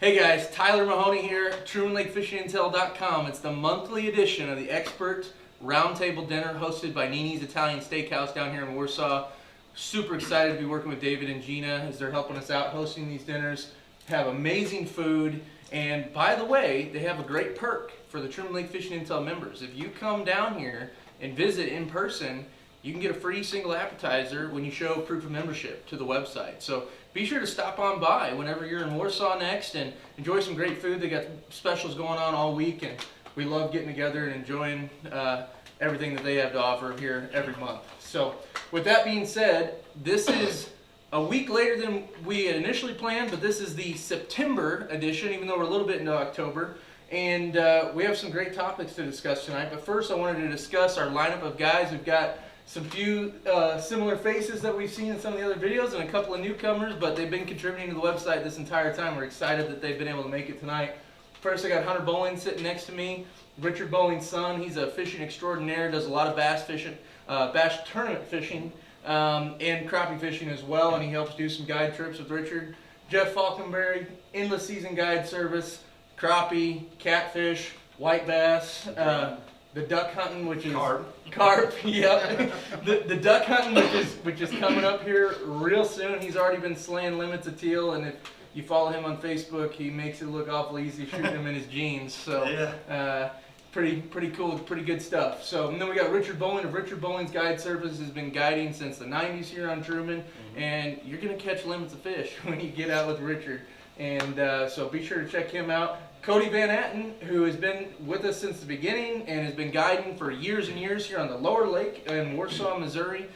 Hey guys, Tyler Mahoney here, TrumanLakeFishingIntel.com. It's the monthly edition of the Expert Roundtable Dinner hosted by Nini's Italian Steakhouse down here in Warsaw. Super excited to be working with David and Gina as they're helping us out hosting these dinners. Have amazing food, and by the way, they have a great perk for the Truman Lake Fishing Intel members. If you come down here and visit in person, you can get a free single appetizer when you show proof of membership to the website. So be sure to stop on by whenever you're in Warsaw next and enjoy some great food. They got specials going on all week, and we love getting together and enjoying everything that they have to offer here every month. So with that being said, this is a week later than we had initially planned, but this is the September edition, even though we're a little bit into October. And we have some great topics to discuss tonight. But first I wanted to discuss our lineup of guys. We've got some few similar faces that we've seen in some of the other videos and a couple of newcomers, but they've been contributing to the website this entire time. We're excited that they've been able to make it tonight. First I got Hunter Bowling sitting next to me, Richard Bowling's son. He's a fishing extraordinaire, does a lot of bass fishing, bass tournament fishing, and crappie fishing as well, and he helps do some guide trips with Richard. Jeff Faulkenberry, endless season guide service, crappie, catfish, white bass, the duck hunting, which is carp, yep. the duck hunting, which is coming up here real soon. He's already been slaying limits of teal, and if you follow him on Facebook, he makes it look awful easy shooting him in his jeans. So yeah. Pretty cool, pretty good stuff. So, and then we got Richard Bowling of Richard Bowling's Guide Service. Has been guiding since the 90s here on Truman, and you're gonna catch limits of fish when you get out with Richard. And so be sure to check him out. Cody Vannattan, who has been with us since the beginning and has been guiding for years and years here on the lower lake in Warsaw, Missouri.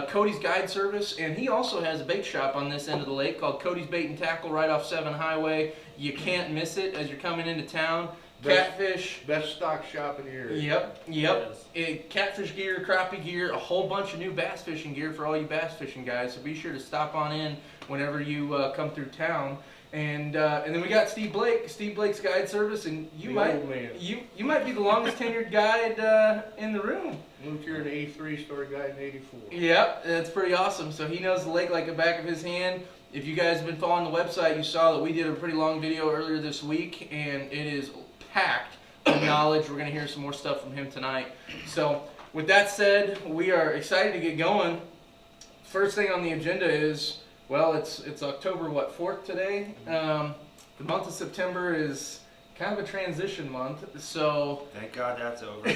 Cody's Guide Service, and he also has a bait shop on this end of the lake called Cody's Bait and Tackle right off 7 Highway. You can't miss it as you're coming into town. Catfish. Best stock shop in the area. Yep. Catfish gear, crappie gear, a whole bunch of new bass fishing gear for all you bass fishing guys. So be sure to stop on in whenever you come through town. And then we got Steve Blake, Steve Blake's Guide Service, and you might be the longest tenured guide in the room. Moved here in '83, started guiding in '84. Yep, that's pretty awesome. So he knows the lake like the back of his hand. If you guys have been following the website, you saw that we did a pretty long video earlier this week, and it is packed with knowledge. We're going to hear some more stuff from him tonight. So with that said, we are excited to get going. First thing on the agenda is, well, it's October, what, 4th today? The month of September is kind of a transition month, so... Thank God that's over.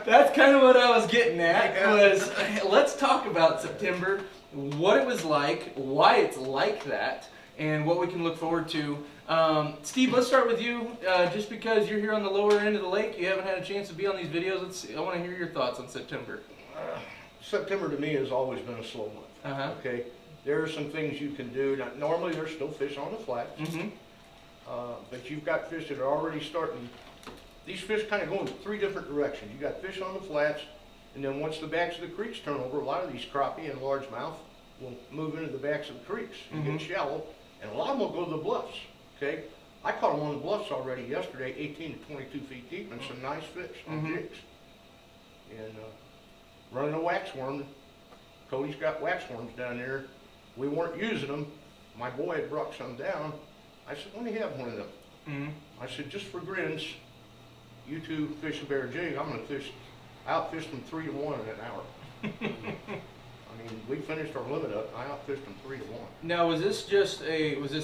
That's kind of what I was getting at, was let's talk about September, what it was like, why it's like that, and what we can look forward to. Steve, let's start with you. Just because you're here on the lower end of the lake, you haven't had a chance to be on these videos. I want to hear your thoughts on September. September to me has always been a slow month. Okay, there are some things you can do. Now, normally there's still fish on the flats, but you've got fish that are already starting. These fish kind of go in 3 different directions. You got fish on the flats, and then once the backs of the creeks turn over, a lot of these crappie and largemouth will move into the backs of the creeks and get shallow, and a lot of them will go to the bluffs. Okay, I caught them on the bluffs already yesterday, 18 to 22 feet deep, and some nice fish on jigs. And running a waxworm. Cody's got waxworms down there. We weren't using them. My boy had brought some down. I said, let me have one of them. I said, just for grins, you two fish a bear jig. I'm going to fish. I outfished them 3 to 1 in an hour. I mean, we finished our limit up. I outfished them 3 to 1. Now, was this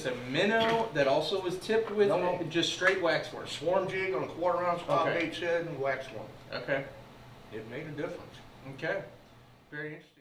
a minnow that also was tipped with just straight waxworm? Swarm jig on a 1/4 ounce bob bait's head and waxworm. Okay. It made a difference. Okay. Very interesting.